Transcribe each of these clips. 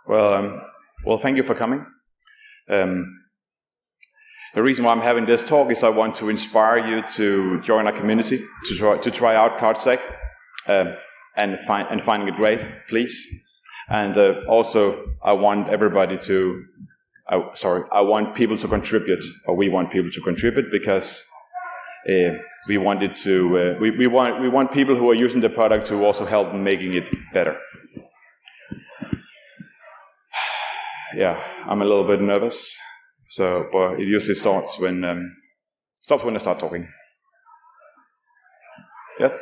Well, thank you for coming. The reason why I'm having this talk is I want to inspire you to join our community, to try out CrowdSec, and finding it great, please. And also, I want everybody to. I want people to contribute, or we want people to contribute, because we wanted to. We want people who are using the product to also help in making it better. Yeah, I'm a little bit nervous. But it usually stops when I start talking. Yes?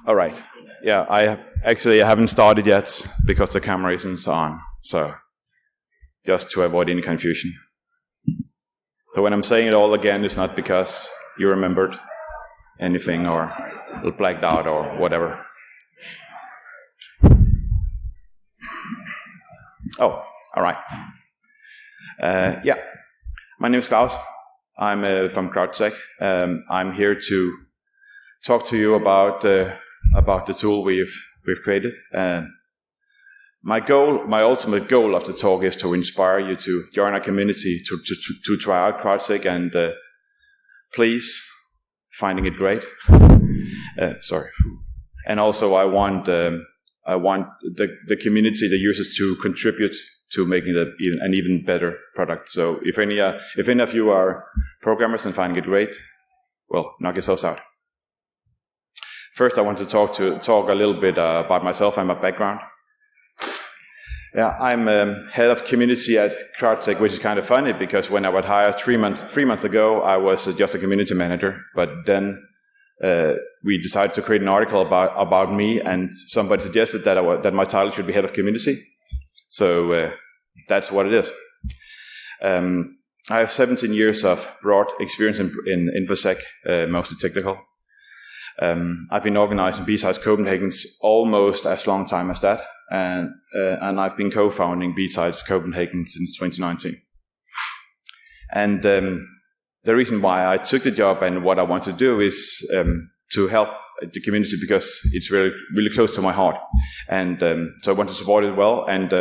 All right. Yeah, I haven't started yet because the camera isn't on. So just to avoid any confusion. So when I'm saying it all again, it's not because you remembered anything or blacked out or whatever. Oh, all right. Yeah, my name is Klaus. I'm from CrowdSec. I'm here to talk to you about the tool we've created. My ultimate goal of the talk is to inspire you to join our community, to try out CrowdSec, and please, finding it great. Sorry. And also, I want the community, the users, to contribute to making it an even better product. So if any of you are programmers and finding it great, well, knock yourselves out. First, I want to talk a little bit about myself and my background. Yeah, I'm head of community at CrowdSec, which is kind of funny because when I was hired 3 months ago, I was just a community manager. But then we decided to create an article about me, and somebody suggested that my title should be head of community. So that's what it is. I have 17 years of broad experience in InfoSec, mostly technical. I've been organizing B-Sides Copenhagen's almost as long time as that, and I've been co-founding B-Sides Copenhagen since 2019. And the reason why I took the job and what I want to do is to help the community, because it's really, really close to my heart. And so I want to support it well, and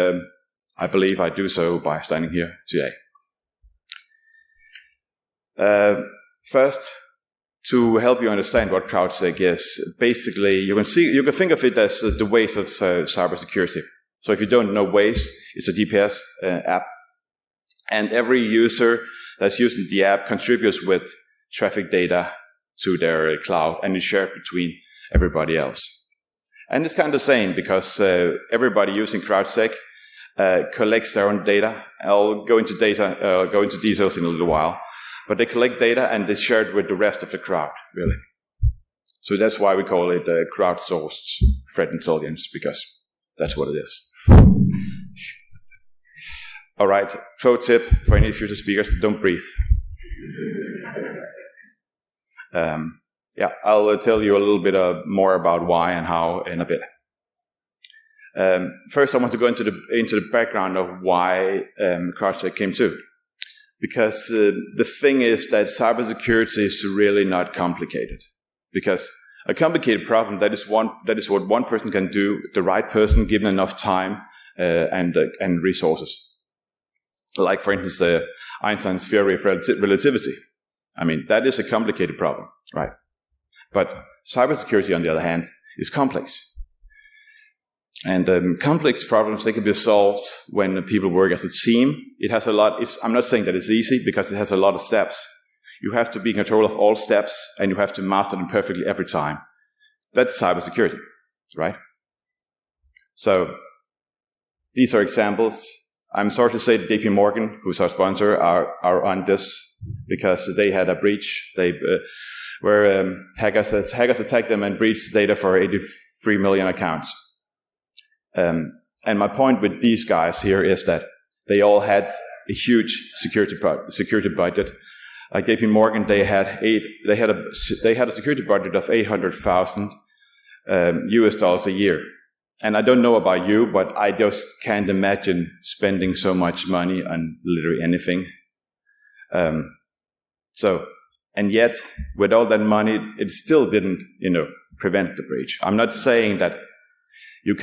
I believe I do so by standing here today. First, to help you understand what CrowdSec is, basically you can think of it as the Waze of cybersecurity. So if you don't know Waze, it's a GPS app, and every user that's using the app contributes with traffic data to their cloud, and is shared between everybody else. And it's kind of the same because everybody using CrowdSec collects their own data. I'll go into details in a little while, but they collect data and they share it with the rest of the crowd, really. So that's why we call it crowdsourced threat intelligence, because that's what it is. All right, pro tip for any future speakers: don't breathe. Yeah, I'll tell you a little bit more about why and how in a bit. First, I want to go into the background of why CrowdSec came to. Because the thing is that cybersecurity is really not complicated. Because a complicated problem, that is what one person can do, the right person, given enough time and resources. Like, for instance, Einstein's theory of relativity. I mean, that is a complicated problem, right? But cybersecurity, on the other hand, is complex. And complex problems, they can be solved when people work as a team. It has a lot. I'm not saying that it's easy, because it has a lot of steps. You have to be in control of all steps, and you have to master them perfectly every time. That's cybersecurity, right? So these are examples. I'm sorry to say that JP Morgan, who's our sponsor, are on this because they had a breach. Where hackers attacked them and breached data for 83 million accounts. And my point with these guys here is that they all had a huge security budget. Like JP Morgan, they had a security budget of $800,000 US a year. And I don't know about you, but I just can't imagine spending so much money on literally anything. So And yet, with all that money, it still didn't, prevent the breach. I'm not saying that you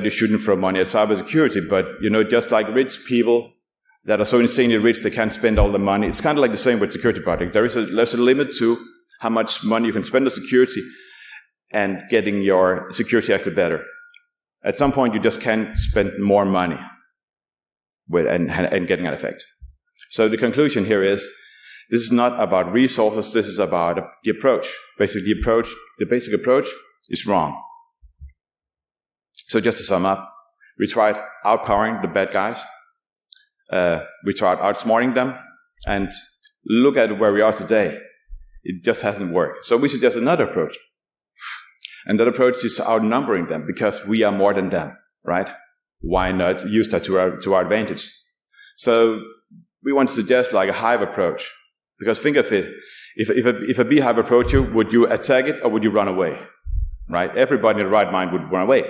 shouldn't throw money at cybersecurity, but, just like rich people that are so insanely rich they can't spend all the money, it's kind of like the same with security projects. There's a limit to how much money you can spend on security and getting your security actually better. At some point, you just can't spend more money and getting an effect. So the conclusion here is, this is not about resources, this is about the approach. Basically, the basic approach is wrong. So just to sum up, we tried outpowering the bad guys, we tried outsmarting them, and look at where we are today. It just hasn't worked. So we suggest another approach. And that approach is outnumbering them, because we are more than them, right? Why not use that to our advantage? So we want to suggest like a hive approach. Because think of it, if a beehive approached you, would you attack it or would you run away? Right? Everybody in the right mind would run away.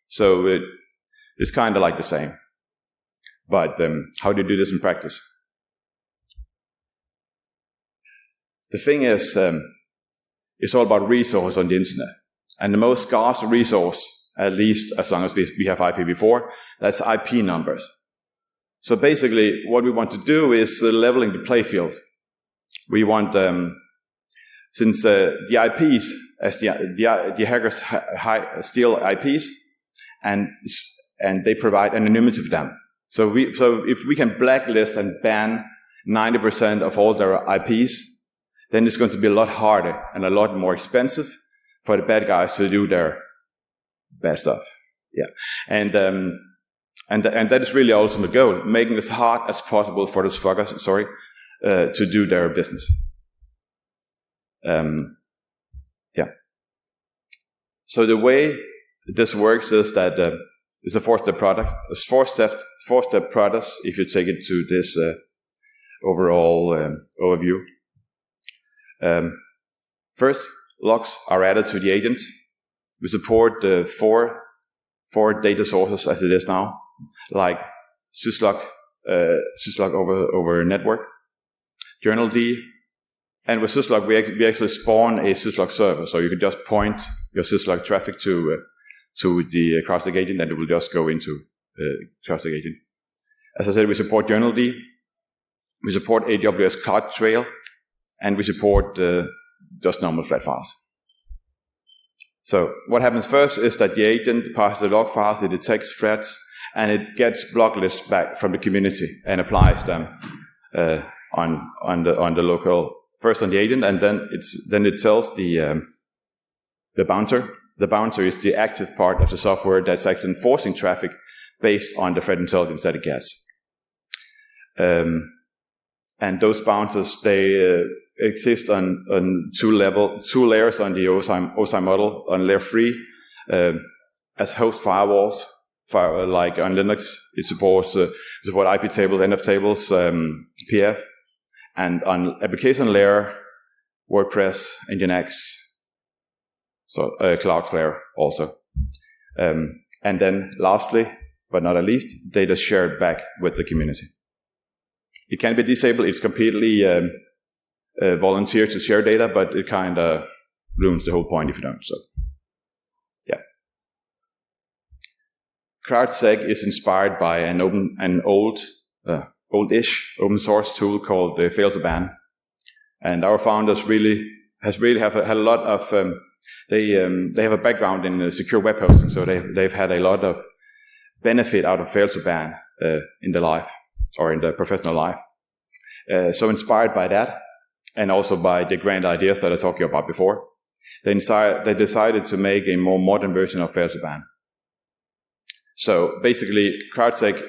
So it's kind of like the same. But how do you do this in practice? The thing is, it's all about resources on the internet. And the most scarce resource, at least as long as we have IPv4, that's IP numbers. So basically, what we want to do is leveling the playfield. We want, since the IPs, as the hackers steal IPs, and they provide anonymity for them. So if we can blacklist and ban 90% of all their IPs, then it's going to be a lot harder and a lot more expensive for the bad guys to do their bad stuff. Yeah, and that is really our ultimate goal: making it as hard as possible for those fuckers, to do their business. Yeah. So the way this works is that it's a four-step product. It's four-step process. If you take it to this overall overview. First, logs are added to the agent. We support four data sources as it is now, like syslog over network, journald, and with syslog we actually spawn a syslog server, so you can just point your syslog traffic to the CrowdSec agent, and it will just go into CrowdSec agent. As I said, we support journald, we support AWS CloudTrail, and we support just normal flat files. So what happens first is that the agent passes the log files, it detects threats, and it gets block lists back from the community and applies them on the local, first on the agent, and then it tells the bouncer. The bouncer is the active part of the software that's actually enforcing traffic based on the threat intelligence that it gets. And those bouncers, they exist on two layers on the OSI model. On layer 3, as host firewalls, like on Linux, it supports IP tables, NF tables, PF, and on application layer, WordPress, Nginx, so Cloudflare also. And then lastly, but not at least, data shared back with the community. It can be disabled. It's completely volunteer to share data, but it kind of ruins the whole point if you don't. So, yeah. CrowdSec is inspired by an oldish open source tool called Fail to Ban, and our founders have had a lot of. They have a background in secure web hosting, so they've had a lot of benefit out of Fail to Ban in their life or in their professional life. So inspired by that, and also by the grand ideas that I talked about before, they decided to make a more modern version of Fail to Ban. So basically, CrowdSec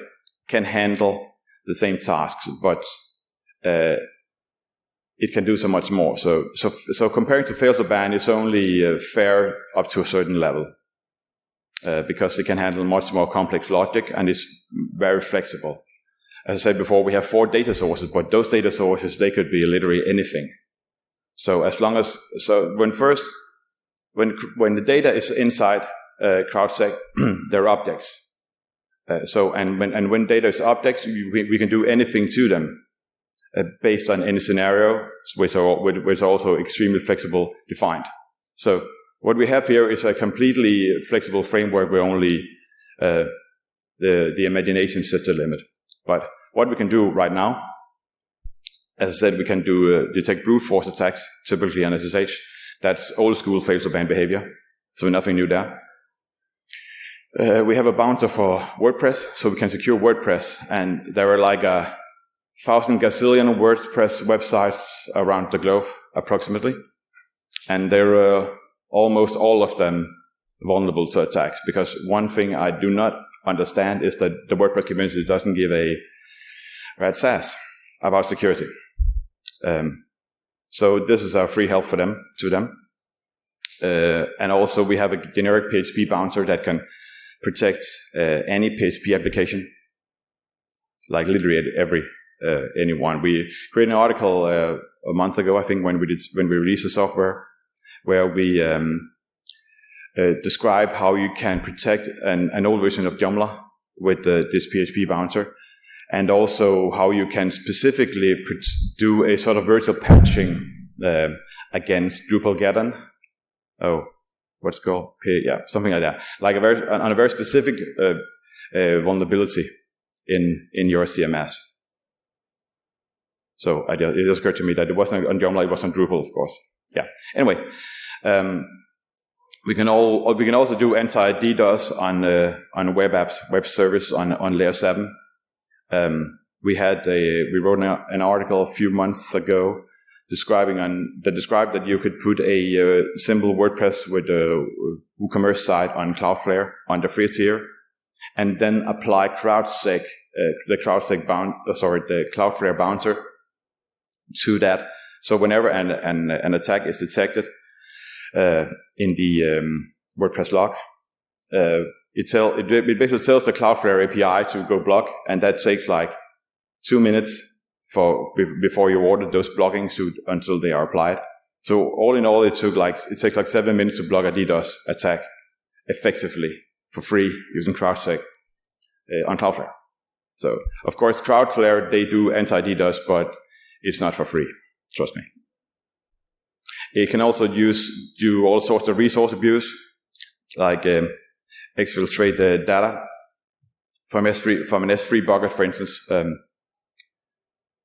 can handle the same tasks, but it can do so much more. So comparing to Fail to Ban, it's only fair up to a certain level, because it can handle much more complex logic and is very flexible. As I said before, we have 4 data sources, but those data sources, they could be literally anything. So when the data is inside CrowdSec, they're objects. When data is objects, we can do anything to them based on any scenario which are also extremely flexible defined. So what we have here is a completely flexible framework where only the imagination sets a limit. But what we can do right now, as I said, we can do detect brute force attacks, typically on SSH. That's old school fail-to-ban behavior, so nothing new there. We have a bouncer for WordPress, so we can secure WordPress, and there are like 1,000 gazillion WordPress websites around the globe, approximately, and there are almost all of them vulnerable to attacks, because one thing I do not understand is that the WordPress community doesn't give a rat's ass about security. So this is our free help to them. And also we have a generic PHP bouncer that can protect any PHP application, like literally anyone. We created an article a month ago, I think, when we released the software, where we describe how you can protect an old version of Joomla with this PHP bouncer, and also how you can specifically do a sort of virtual patching against Drupal-Geddon. Oh, what's it called? Yeah, something like that. Like on a very specific vulnerability in your CMS. So it just occurred to me that it wasn't on Joomla, it was on Drupal, of course. Yeah. Anyway, we can also do anti-DDoS on web apps, web service on layer 7. We wrote an article a few months ago described that you could put a simple WordPress with a WooCommerce site on Cloudflare on the free tier, and then apply CrowdSec, the Cloudflare bouncer to that. So whenever an attack is detected in the WordPress log, it basically tells the Cloudflare API to go block, and that takes like 2 minutes before you order those blocking suit until they are applied. So all in all, it takes like 7 minutes to block a DDoS attack effectively for free using CrowdSec on Cloudflare. So of course, Cloudflare, they do anti-DDoS, but it's not for free. Trust me. It can also do all sorts of resource abuse, like exfiltrate the data from an S3 bucket, for instance,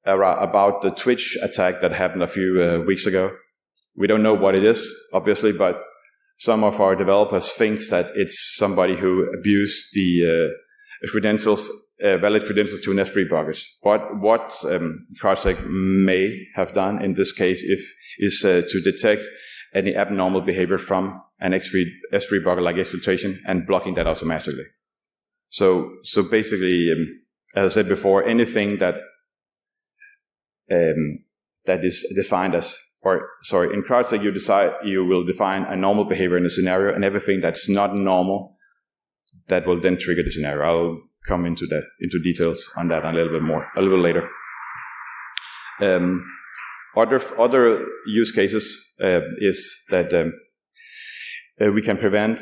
about the Twitch attack that happened a few weeks ago. We don't know what it is, obviously, but some of our developers think that it's somebody who abused the valid credentials to an S3 bucket. What CrowdSec may have done in this case is to detect any abnormal behavior from an S3 bucket like exfiltration and blocking that automatically. So basically, as I said before, anything that is defined as, in CrowdSec you will define a normal behavior in a scenario, and everything that's not normal, that will then trigger the scenario. I'll come into details on that a little bit later. Other use cases is that we can prevent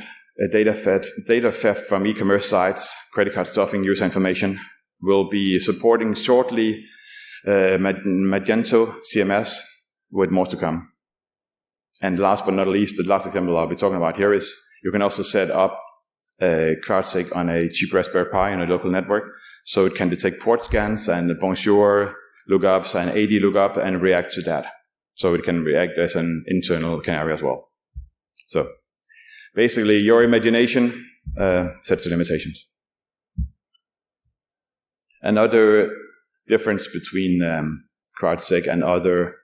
data theft from e-commerce sites, credit card stuffing, user information. We'll be supporting shortly Magento CMS with more to come. And last but not least, the last example I'll be talking about here is you can also set up CrowdSec on a cheap Raspberry Pi on a local network, so it can detect port scans and bonjour lookups and AD lookup and react to that. So it can react as an internal canary as well. So basically, your imagination sets the limitations. Another difference between CrowdSec and other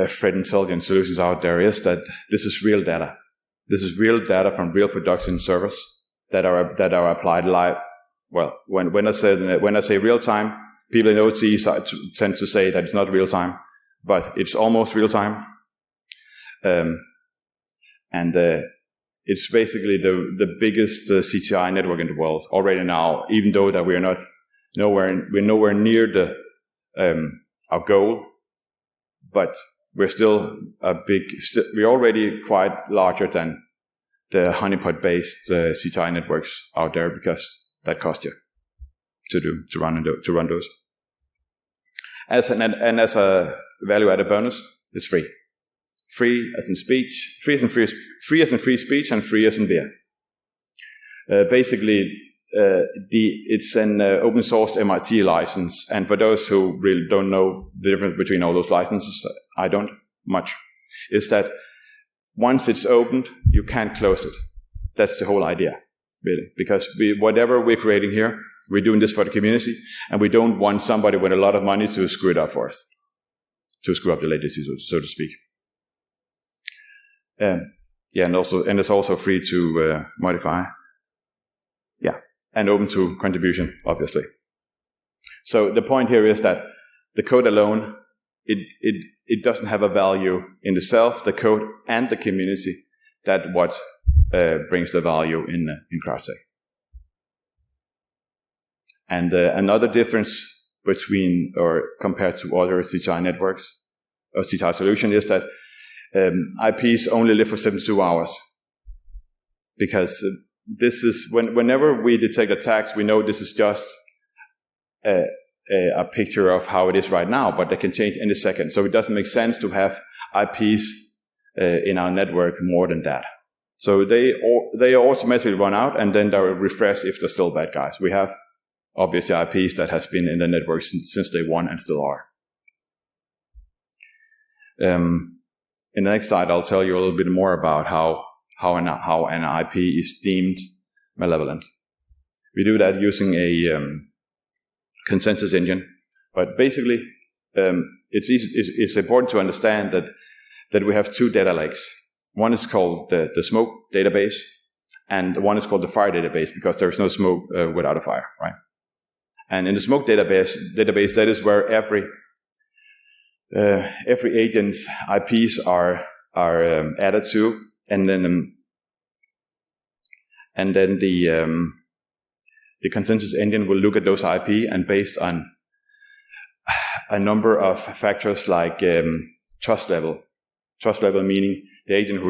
threat intelligence solutions out there is that this is real data. This is real data from real production servers that are applied live. Well, when I say real time, people in OT tend to say that it's not real time, but it's almost real time. And it's basically the biggest CTI network in the world already now, even though that we're nowhere near our goal, but we're still we're already quite larger than the honeypot-based CTI networks out there, because that costs you to run those. As value-added bonus is free. Free as in speech, free as in free speech, and free as in beer. Basically, it's an open source MIT license, and for those who really don't know the difference between all those licenses, I don't much, is that once it's opened, you can't close it. That's the whole idea, really, because whatever we're creating here, we're doing this for the community, and we don't want somebody with a lot of money to screw it up for us, to screw up the latency, so to speak. And it's also free to modify. Yeah, and open to contribution, obviously. So the point here is that the code alone, it doesn't have a value in itself. The code and the community, that what brings the value in CrowdSec. And another difference between or compared to other CTI networks or CTI solution is that IPs only live for 72 hours, because this is whenever we detect attacks, we know this is just a picture of how it is right now, but they can change any second. So it doesn't make sense to have IPs in our network more than that. So they automatically run out, and then they'll refresh if they're still bad guys. We have obviously IPs that has been in the network since day one and still are. In the next slide, I'll tell you a little bit more about how an IP is deemed malevolent. We do that using a consensus engine, but basically, it's important to understand that we have two data lakes. One is called the smoke database, and one is called the fire database, because there is no smoke without a fire, right? And in the smoke database, that is where every agent's IPs are added to, and then the consensus engine will look at those IP, and based on a number of factors like trust level meaning the agent who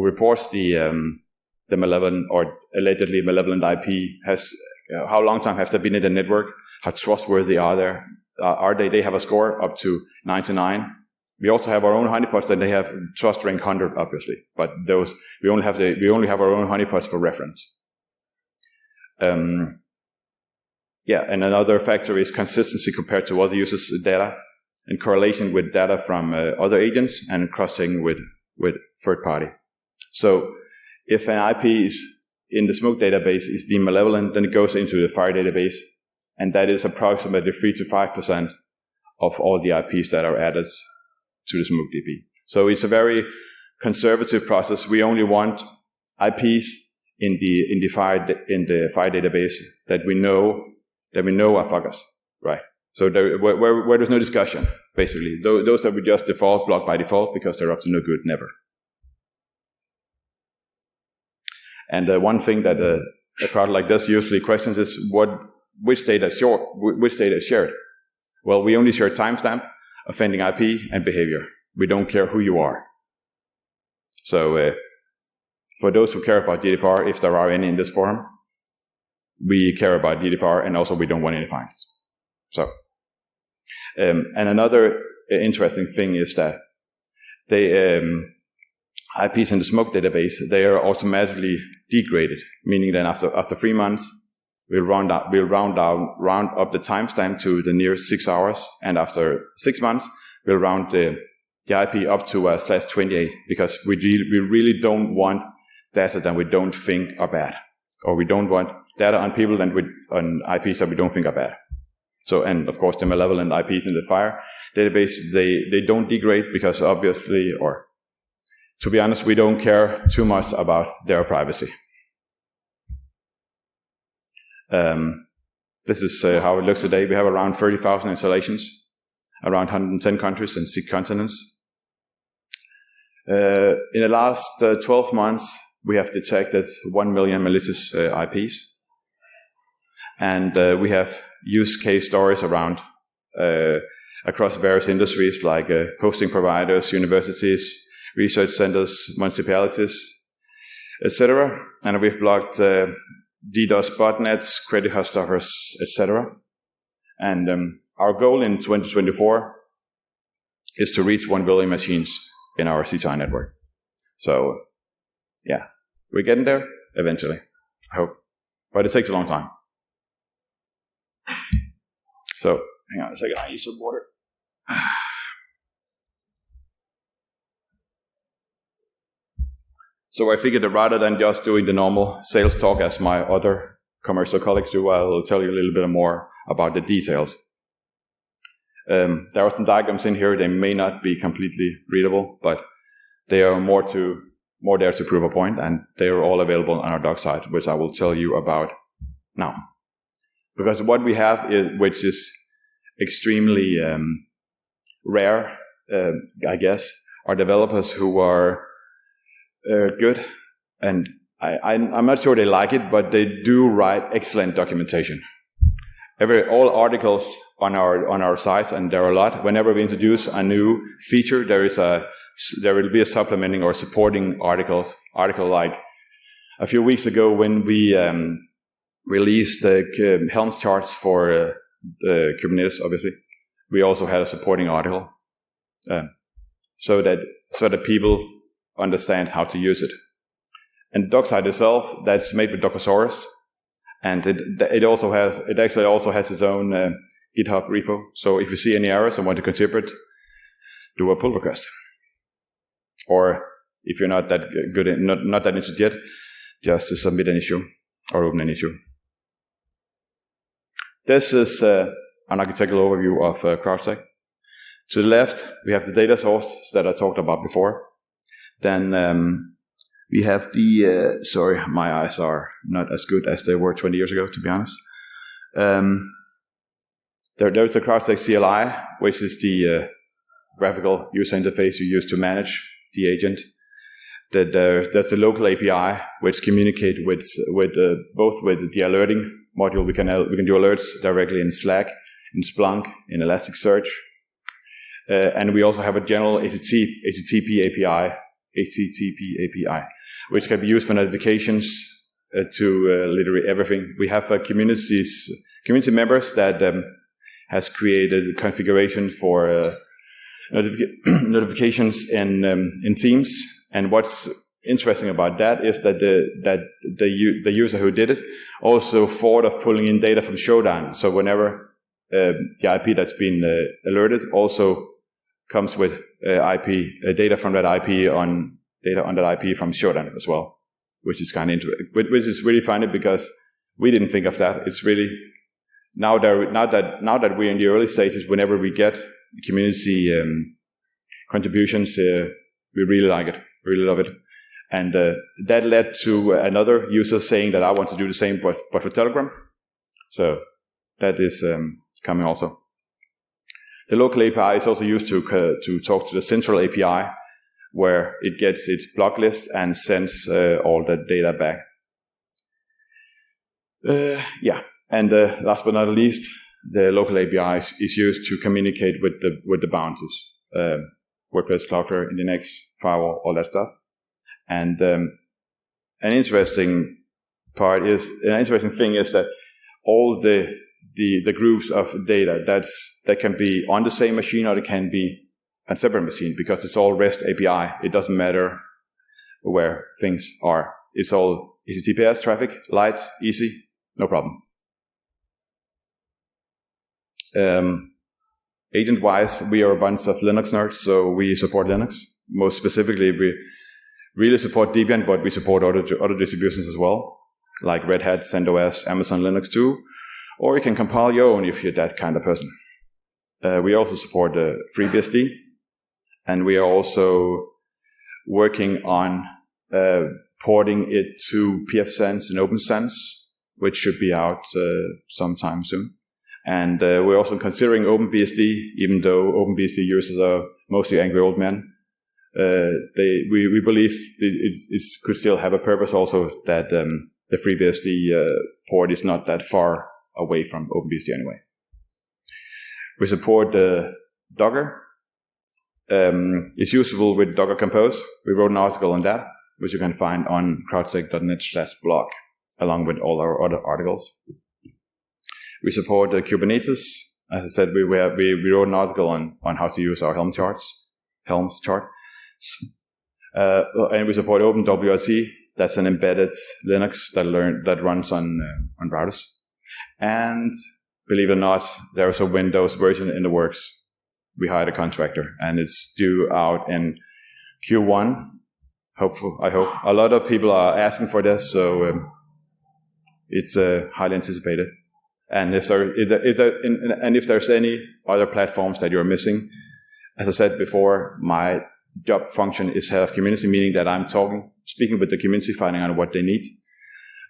reports the malevolent or allegedly malevolent IP has how long time have they been in the network, how trustworthy are they? They have a score up to 99. We also have our own honeypots that they have trust rank 100, obviously, but those we only have our own honeypots for reference. And another factor is consistency compared to other users' data, and correlation with data from other agents, and crossing with third party. So if an IP is in the smoke database is deemed malevolent, then it goes into the fire database, and that is approximately 3 to 5% of all the IPs that are added to the smoke DB. So it's a very conservative process. We only want IPs in the fire database that we know are fuckers, right? So where there's no discussion, basically. Those that we just block by default because they're up to no good, never. And one thing that a product like this usually questions is which data is shared. Well, we only share timestamp, offending IP, and behavior. We don't care who you are. So for those who care about GDPR, if there are any in this forum, we care about GDPR, and also we don't want any fines. So, and another interesting thing is that they IPs in the smoke database, they are automatically degraded, meaning that after 3 months, we'll round up the timestamp to the nearest 6 hours, and after 6 months, we'll round the IP up to /28, because we really don't want data that we don't think are bad, or we don't want data on people on IPs that we don't think are bad. So, and of course, the malevolent IPs in the fire database, they don't degrade because obviously, or to be honest, we don't care too much about their privacy. This is how it looks today. We have around 30,000 installations, around 110 countries and 6 continents. In the last 12 months, we have detected 1 million malicious IPs. And we have use case stories around across various industries like hosting providers, universities, research centers, municipalities, etc. And we've blocked DDoS botnets, credit card stuffers, etc. And our goal in 2024 is to reach 1 billion machines in our CTI network. So, yeah, we're getting there eventually, I hope. But it takes a long time. So, hang on a second, I need some water. So I figured that rather than just doing the normal sales talk as my other commercial colleagues do, I will tell you a little bit more about the details. There are some diagrams in here. They may not be completely readable, but they are more there to prove a point, and they are all available on our doc site, which I will tell you about now. Because what we have, which is extremely rare, I guess, are developers who are good, and I'm not sure they like it, but they do write excellent documentation. All articles on our sites, and there are a lot. Whenever we introduce a new feature, there will be a supplementing or supporting article. Like a few weeks ago when we released the Helm charts for Kubernetes, obviously, we also had a supporting article, so that people understand how to use it. And the doc site itself, that's made with Dockersaurus, and it actually also has its own GitHub repo. So if you see any errors and want to contribute, do a pull request. Or if you're not that good, not that interested yet, just to submit an issue or open an issue. This is an architectural overview of CrowdSec. To the left, we have the data source that I talked about before. Then we have the, sorry, my eyes are not as good as they were 20 years ago, to be honest. There's the CrowdSec CLI, which is the graphical user interface you use to manage the agent. There's the local API, which communicate with both with the alerting module. We can do alerts directly in Slack, in Splunk, in Elasticsearch, and we also have a general HTTP API, which can be used for notifications to literally everything. We have community members that has created configuration for notifications in Teams. And what's interesting about that is that the user who did it also thought of pulling in data from Showdown. So whenever the IP that's been alerted also comes with data from that IP on that IP from Showdown as well, which is kind of interesting. Which is really funny because we didn't think of that. It's really now that we're in the early stages. Whenever we get community contributions, we really like it, really love it, and that led to another user saying that I want to do the same, but for Telegram. So that is coming also. The local API is also used to talk to the central API, where it gets its block list and sends all the data back. And last but not least, the local API is used to communicate with the boundaries, WordPress, Cloudflare, Nginx, firewall, all that stuff. And an interesting thing is that all the groups of data that can be on the same machine or it can be on separate machine, because it's all REST API. It doesn't matter where things are. It's all HTTPS traffic, light, easy, no problem. Agent-wise, we are a bunch of Linux nerds, so we support Linux. Most specifically, we really support Debian, but we support other distributions as well, like Red Hat, CentOS, Amazon Linux too, or you can compile your own if you're that kind of person. We also support FreeBSD, and we are also working on porting it to pfSense and OpenSense, which should be out sometime soon. And we're also considering OpenBSD, even though OpenBSD users are mostly angry old men. We believe it could still have a purpose also, that the FreeBSD port is not that far away from OpenBSD anyway. We support Docker. It's useful with Docker Compose. We wrote an article on that, which you can find on crowdsec.net/blog, along with all our other articles. We support Kubernetes, As I said, we wrote an article on how to use our Helms chart. And we support OpenWRT. That's an embedded Linux that runs on routers. And believe it or not, there's a Windows version in the works. We hired a contractor, and it's due out in Q1. I hope. A lot of people are asking for this, so it's highly anticipated. And if there's any other platforms that you're missing, as I said before, my job function is head of community, meaning that I'm speaking with the community, finding out what they need.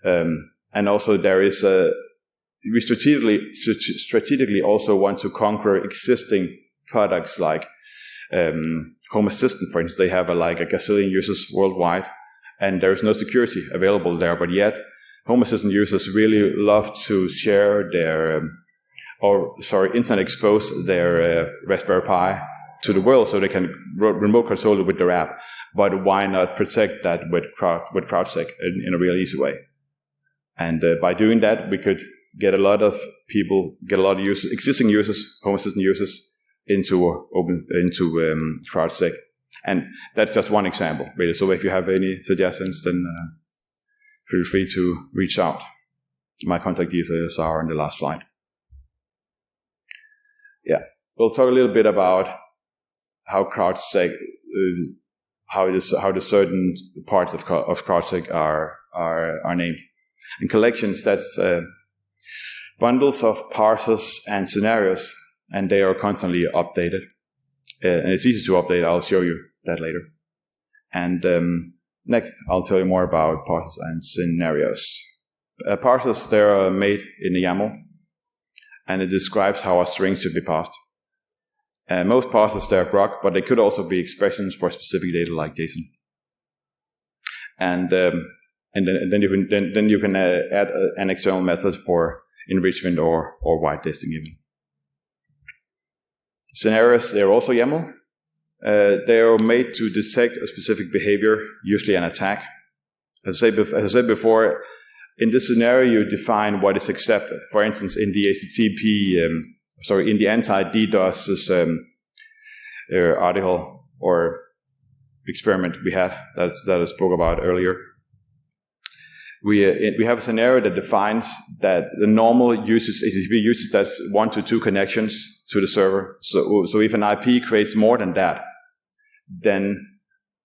And also we strategically also want to conquer existing products like Home Assistant, for instance. They have a gazillion users worldwide, and there's no security available there, but yet Home Assistant users really love to share internet expose their Raspberry Pi to the world so they can remote control it with their app. But why not protect that with CrowdSec in a real easy way? And by doing that, we could get a lot of users, existing users, Home Assistant users, into CrowdSec. And that's just one example, really. So if you have any suggestions, then feel free to reach out. My contact details are on the last slide. Yeah, we'll talk a little bit about how CrowdSec, how the certain parts of CrowdSec are named. In collections, that's bundles of parsers and scenarios, and they are constantly updated. And it's easy to update. I'll show you that later. And next, I'll tell you more about parsers and scenarios. Parsers, they're made in the YAML, and it describes how a string should be parsed. Most parsers, they're proc, but they could also be expressions for specific data like JSON. And then you can add an external method for enrichment or whitelisting even. Scenarios, they're also YAML. They are made to detect a specific behavior, usually an attack. As I said before, in this scenario, you define what is accepted. For instance, in the in the anti-DDoS article or experiment we had that I spoke about earlier, we have a scenario that defines that the normal usage, HTTP usage, that's 1 to 2 connections to the server. So if an IP creates more than that, then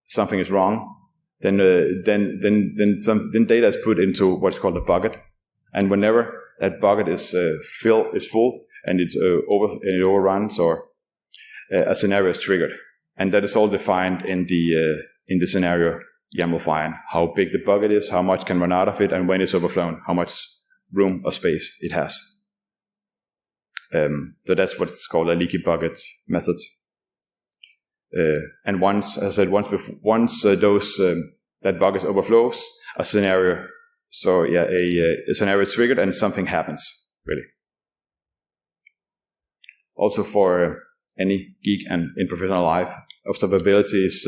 something is wrong. Then data is put into what's called a bucket, and whenever that bucket is full and it overruns, or a scenario is triggered, and that is all defined in the scenario YAML file. How big the bucket is, how much can run out of it, and when it's overflown, how much room or space it has. So that's what's called a leaky bucket method. And once that bucket overflows, a scenario is triggered and something happens, really. Also, for any geek and in professional life, observability is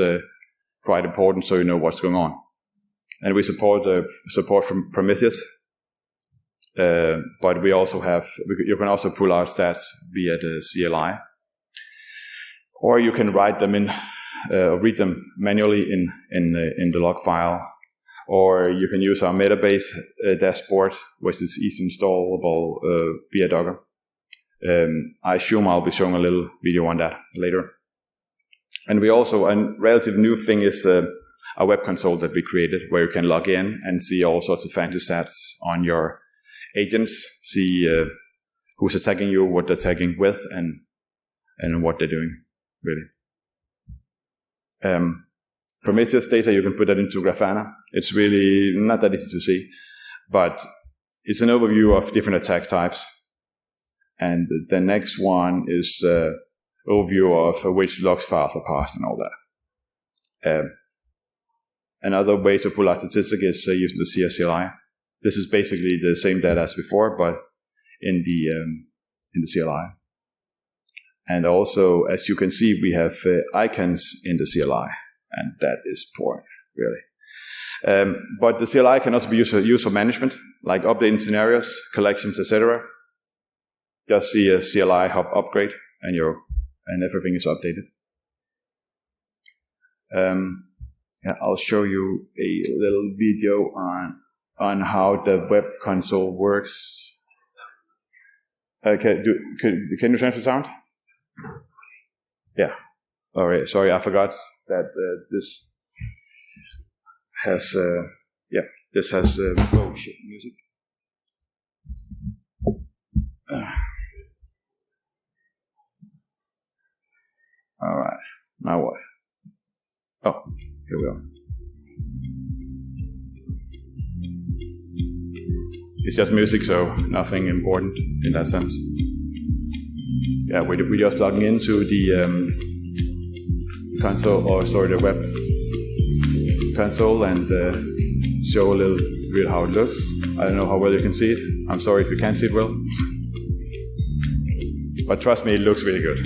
quite important, so you know what's going on. And we support from Prometheus, but we also you can also pull out stats via the CLI. Or you can write them read them manually in the log file, or you can use our Metabase dashboard, which is easy installable via Docker. I assume I'll be showing a little video on that later. And we also, a relatively new thing is a web console that we created, where you can log in and see all sorts of fancy stats on your agents, see who's attacking you, what they're attacking with, and what they're doing. Really. Prometheus data, you can put that into Grafana. It's really not that easy to see, but it's an overview of different attack types. And the next one is overview of which logs files are parsed and all that. Another way to pull out statistics is using the CLI. This is basically the same data as before, but in the CLI. And also, as you can see, we have icons in the CLI, and that is important, really. But the CLI can also be used for management, like updating scenarios, collections, etc. just see a CLI hub upgrade, and everything is updated. I'll show you a little video on how the web console works. Can you transfer sound? Yeah. All right. Sorry, I forgot that this has oh shit music. All right. Now what? Oh, here we are. It's just music, so nothing important in that sense. Yeah, we're just logging into the console, the web console, and show a little bit how it looks. I don't know how well you can see it. I'm sorry if you can't see it well. But trust me, it looks really good.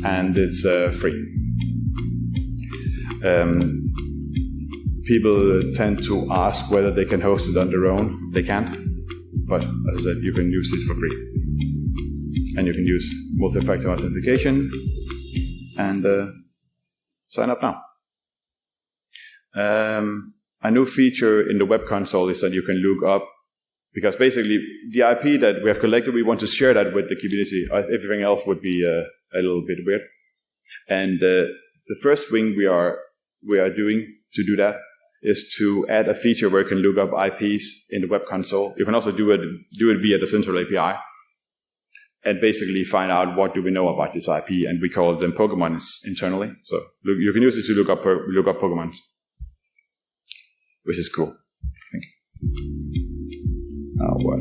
And it's free. People tend to ask whether they can host it on their own. They can't. But as I said, you can use it for free. And you can use multi-factor authentication and sign up now. A new feature in the web console is that you can look up, because basically the IP that we have collected, we want to share that with the community. Everything else would be a little bit weird. And the first thing we are doing to do that is to add a feature where you can look up IPs in the web console. You can also do it via the central API and basically find out what do we know about this IP, and we call them Pokemons internally. So you can use it to look up Pokemons, which is cool. I think. What?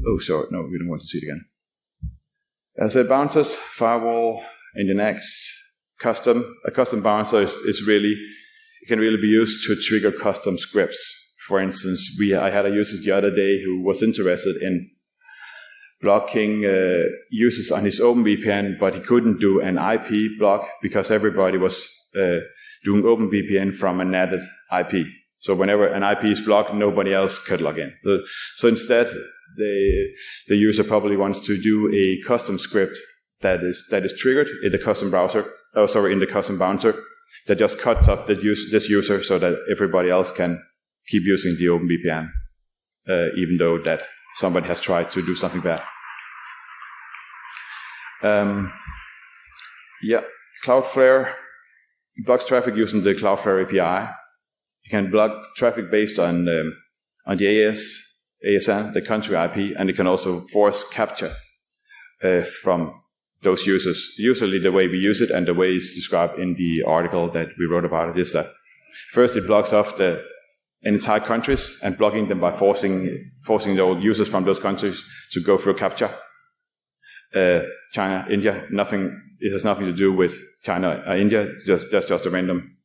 Oh, sorry. No, we don't want to see it again. As a bouncers, firewall, Nginx, a custom bouncer is really, it can really be used to trigger custom scripts. For instance, I had a user the other day who was interested in blocking users on his OpenVPN, but he couldn't do an IP block because everybody was doing OpenVPN from a netted IP. So whenever an IP is blocked, nobody else could log in. So instead, the user probably wants to do a custom script that is triggered in the custom browser. In the custom bouncer that just cuts up this user so that everybody else can keep using the OpenVPN, even though that somebody has tried to do something bad. Cloudflare blocks traffic using the Cloudflare API. You can block traffic based on the ASN, the country IP, and you can also force capture from those users. Usually the way we use it and the way it's described in the article that we wrote about it is that first it blocks off the entire countries and blocking them by forcing the users from those countries to go through capture. China, India, it has nothing to do with China or India, that's just a random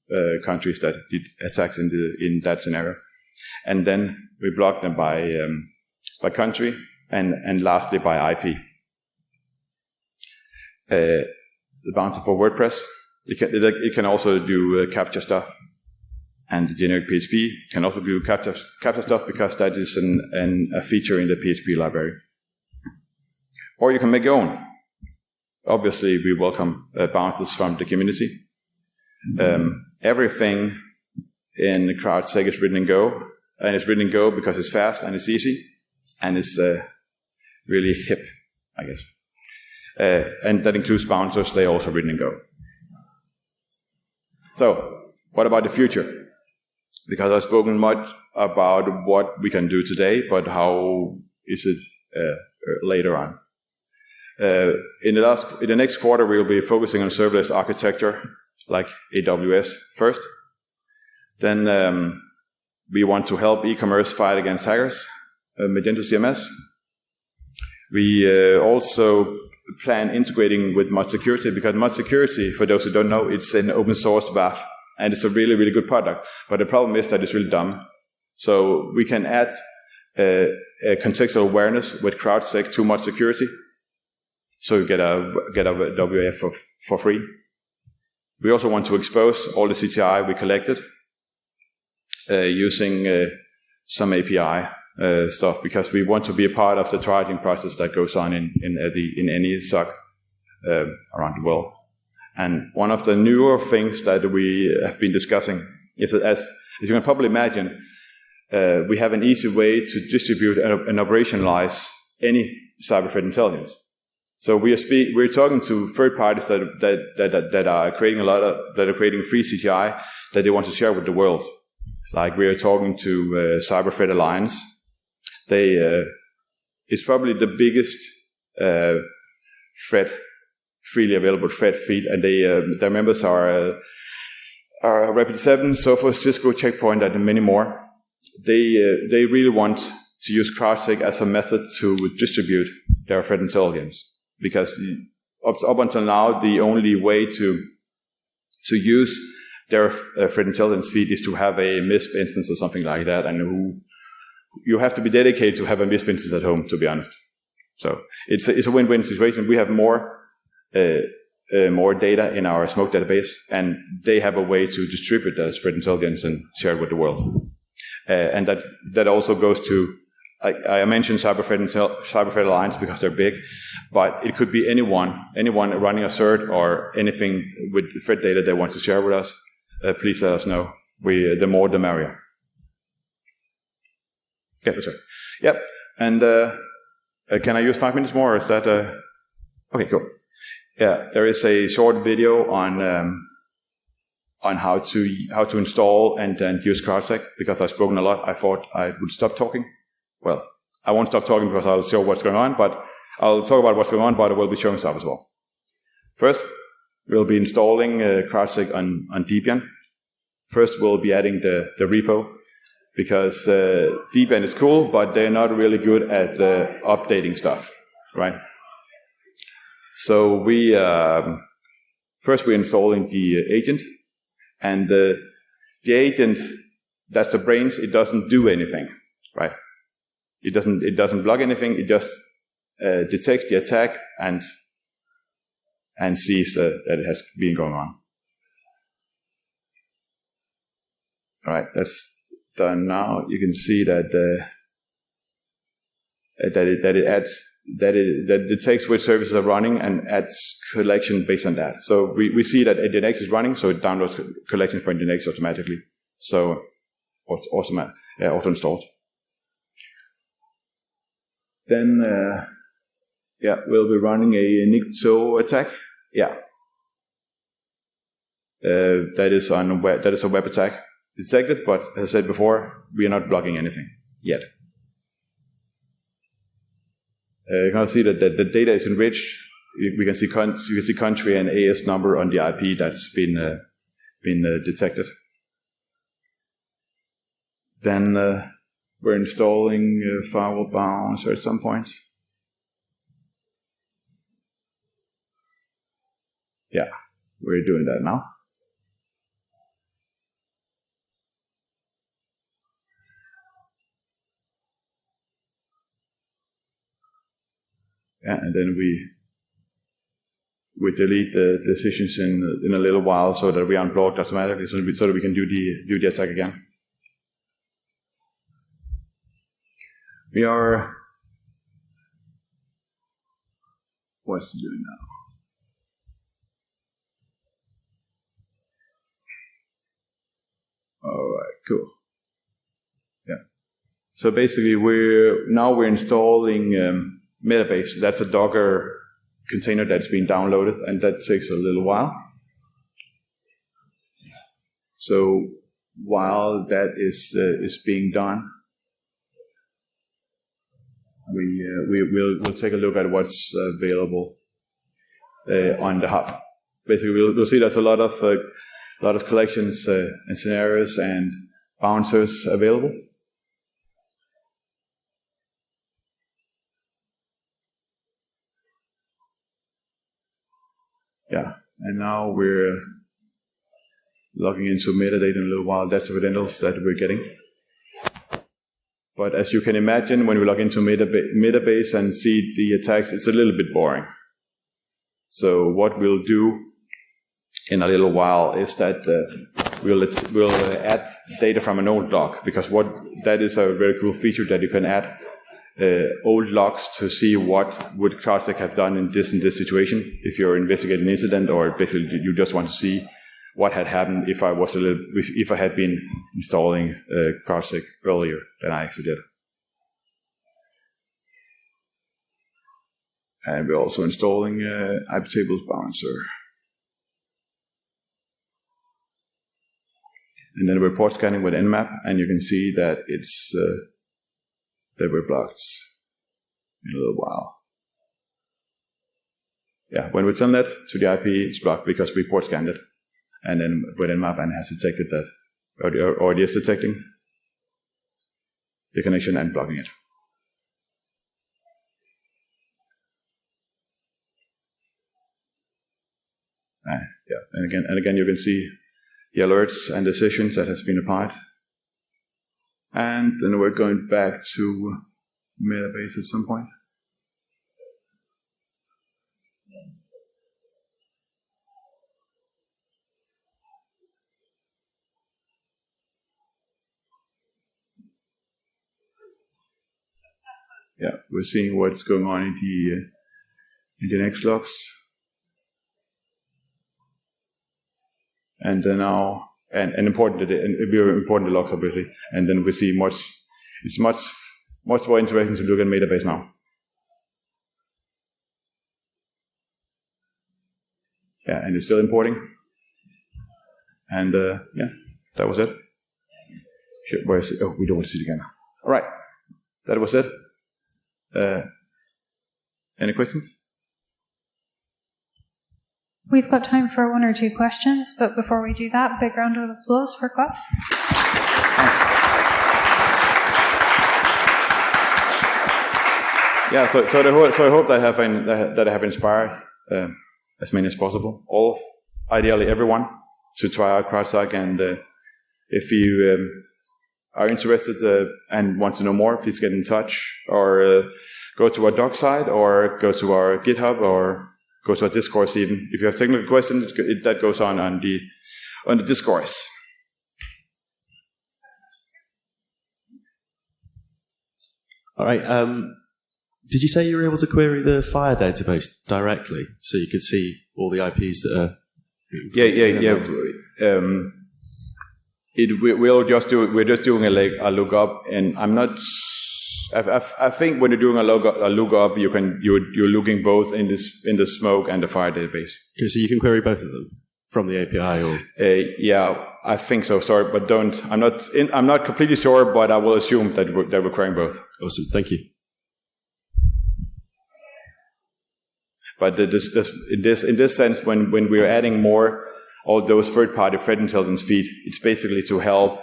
countries that did attacks in that scenario. And then we block them by country and lastly by IP. The bouncer for WordPress, it can also do capture stuff, and the generic PHP can also do capture stuff because that is a feature in the PHP library. Or you can make your own. Obviously, we welcome bouncers from the community. Everything in CrowdSec is written in Go, and it's written in Go because it's fast and it's easy, and it's really hip, I guess. And that includes bouncers, they're also written in Go. So, what about the future? Because I've spoken much about what we can do today, but how is it later on? In the next quarter, we'll be focusing on serverless architecture, like AWS first. Then we want to help e-commerce fight against hackers, Magento CMS. We also plan integrating with mod security, because mod security, for those who don't know, it's an open source WAF, and it's a really, really good product. But the problem is that it's really dumb. So we can add a contextual awareness with CrowdSec to mod security. So you get a WAF for free. We also want to expose all the CTI we collected using some API stuff, because we want to be a part of the triaging process that goes on in any SOC around the world. And one of the newer things that we have been discussing is that, as you can probably imagine, we have an easy way to distribute and operationalize any cyber threat intelligence. So we're talking to third parties that are creating free CGI that they want to share with the world. Like we are talking to Cyber Threat Alliance. It's probably the biggest freely available threat feed, and their members are Rapid7, Sophos, Cisco, Checkpoint, and many more. They really want to use CrowdSec as a method to distribute their threat intelligence, because up until now the only way to use their threat intelligence feed is to have a MISP instance or something like that, and you have to be dedicated to have a MISP instance at home, to be honest. So it's a win-win situation. We have more data in our smoke database, and they have a way to distribute that threat intelligence and share it with the world. And that also goes to, I mentioned Cyber Threat Alliance because they're big, but it could be anyone running a cert or anything with threat data they want to share with us. Please let us know. The more the merrier. Okay, that's right. Yep. And can I use 5 minutes more, or is that okay, cool. Yeah, there is a short video on how to install and use CrowdSec. Because I've spoken a lot, I thought I would stop talking. Well, I won't stop talking because I'll show what's going on, but I'll talk about what's going on, but I will be showing stuff as well. First, we'll be installing CrowdSec on Debian. First, we'll be adding the repo, because Debian is cool, but they're not really good at updating stuff, right? So first we're installing the agent, and the agent, that's the brains. It doesn't do anything, right? It doesn't block anything. It just detects the attack and sees that it has been going on. All right, that's done now. You can see that it detects which services are running and adds collection based on that. So we see that Nginx is running, so it downloads collections for Nginx automatically. So auto installed. Then we'll be running a NICTO attack. Yeah, that is a web attack detected, but as I said before, we are not blocking anything yet. You can see that the data is enriched. We can see country and AS number on the IP that's been detected. Then we're installing firewall bouncer at some point. Yeah, we're doing that now. Yeah, and then we delete the decisions in a little while so that we unblock automatically, so that we can do the attack again. What's it doing now? All right, cool. Yeah. So basically, we're installing Metabase. That's a Docker container that's been downloaded, and that takes a little while. So while that is being done, we'll take a look at what's available on the hub. Basically, we'll see there's a lot of collections and scenarios and bouncers available. Yeah, and now we're logging into metadata in a little while. That's the credentials that we're getting. But as you can imagine, when we log into Metabase and see the attacks, it's a little bit boring. So what we'll do in a little while is that we'll add data from an old log, because that is a very cool feature, that you can add old logs to see what would CrowdSec have done in this situation, if you're investigating an incident, or basically you just want to see what had happened if I had been installing CrowdSec earlier than I actually did. And we're also installing IP tables balancer. And then report scanning with Nmap, and you can see that it's that we're blocked in a little while. Yeah, when we send that to the IP, it's blocked because we port scanned it. And then with Nmap, and has detected that, or it is detecting the connection and blocking it. Yeah, and again, you can see the alerts and decisions that has been applied. And then we're going back to Metabase at some point. Yeah, we're seeing what's going on in the next logs. And then now, and important, and very important the logs obviously. And then we see it's much more interesting to look at Metabase now. Yeah, and it's still importing. And yeah, that was it. Where is it? Oh, we don't want to see it again. All right, that was it. Any questions? We've got time for one or two questions, but before we do that, big round of applause for Klaus. Yeah, so I hope that I have inspired as many as possible, ideally everyone, to try out CrowdSec. And if you are interested and want to know more, please get in touch, or go to our doc site, or go to our GitHub, or go to our discourse even. If you have technical questions, that goes on the discourse. All right. Did you say you were able to query the FHIR database directly, so you could see all the IPs that are? Yeah. We're just doing a lookup, and I'm not. I think when you're doing a lookup, you're looking both in the smoke and the FHIR database. Okay, so you can query both of them from the API, or? Yeah, I think so. Sorry, but don't. I'm not completely sure, but I will assume that we're querying both. Awesome, thank you. But in this sense, when we are adding more all those third-party threat intelligence feed, it's basically to help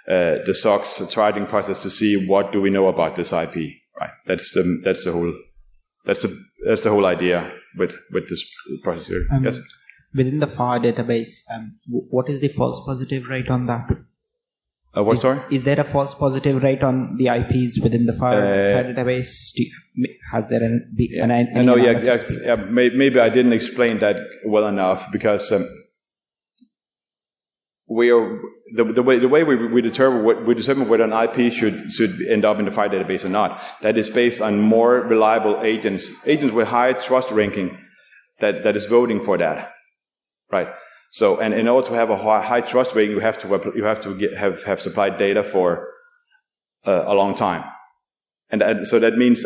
the SOC's triaging process to see what do we know about this IP. Right. That's the whole idea with this process here. Yes. Within the FHIR database, what is the false positive rate on that? Sorry? Is there a false positive rate on the IPs within the FHIR database? Has there any analysis? Yeah. Maybe I didn't explain that well enough, because the way we determine whether an IP should end up in the FHIR database or not. That is based on more reliable agents with high trust ranking that is voting for that, right? So, and in order to have a high trust rating, you have to have supplied data for a long time, and so that means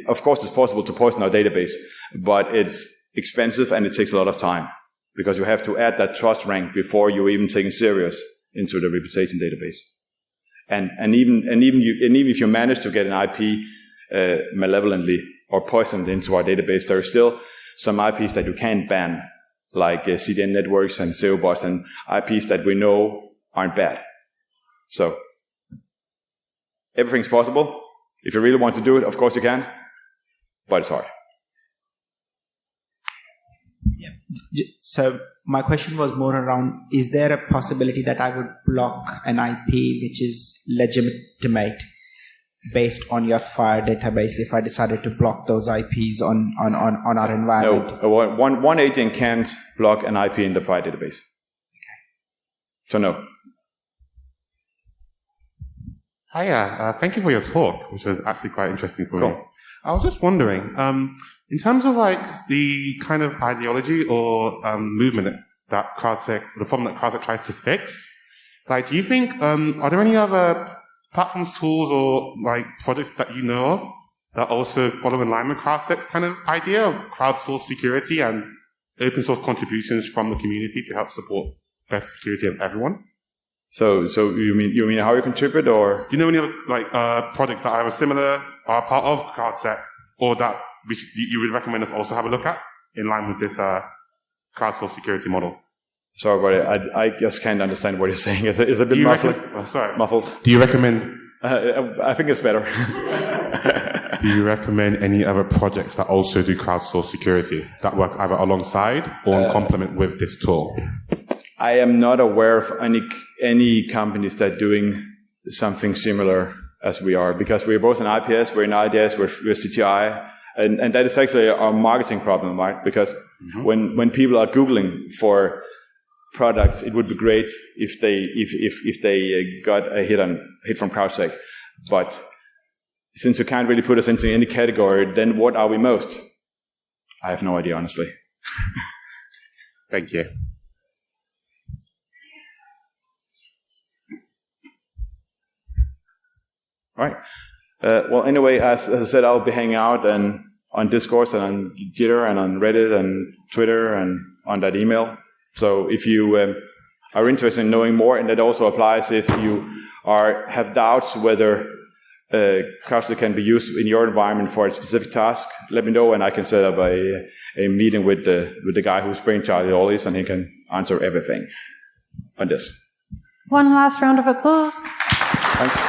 of course it's possible to poison our database, but it's expensive and it takes a lot of time, because you have to add that trust rank before you even take it serious into the reputation database. And even if you manage to get an IP malevolently or poisoned into our database, there are still some IPs that you can't ban, like CDN networks and SEO bots, and IPs that we know aren't bad. So everything's possible. If you really want to do it, of course you can, but it's hard. Yeah. So my question was more around, is there a possibility that I would block an IP which is legitimate based on your FHIR database if I decided to block those IPs on our environment? No, one agent can't block an IP in the FHIR database. So no. Hiya, thank you for your talk, which was actually quite interesting for me. I was just wondering, in terms of like the kind of ideology or movement that CrowdSec, the problem that CrowdSec tries to fix, like, do you think, are there any other platforms, tools, or like projects that you know of that also follow in line with CrowdSec's kind of idea of crowdsourced security and open source contributions from the community to help support best security of everyone? So you mean how you contribute, or? Do you know any other like projects that are either similar, are part of CrowdSec, or that you would recommend us also have a look at in line with this crowdsourced security model? Sorry, but I just can't understand what you're saying. It's a bit muffled. Do you recommend? I think it's better. Do you recommend any other projects that also do crowdsourced security that work either alongside or in complement with this tool? I am not aware of any companies that are doing something similar as we are, because we're both in IPS, we're in IDS, we're CTI, and that is actually our marketing problem, right? Because when people are Googling for products, it would be great if they got a hit from CrowdSec. But since you can't really put us into any category, then what are we most? I have no idea, honestly. Thank you. Right. Well, anyway, as I said, I'll be hanging out and on Discourse and on Gitter and on Reddit and Twitter and on that email. So if you are interested in knowing more, and that also applies if you have doubts whether CrowdSec can be used in your environment for a specific task, let me know, and I can set up a meeting with the guy who's brainchild all this, and he can answer everything on this. One last round of applause. Thanks.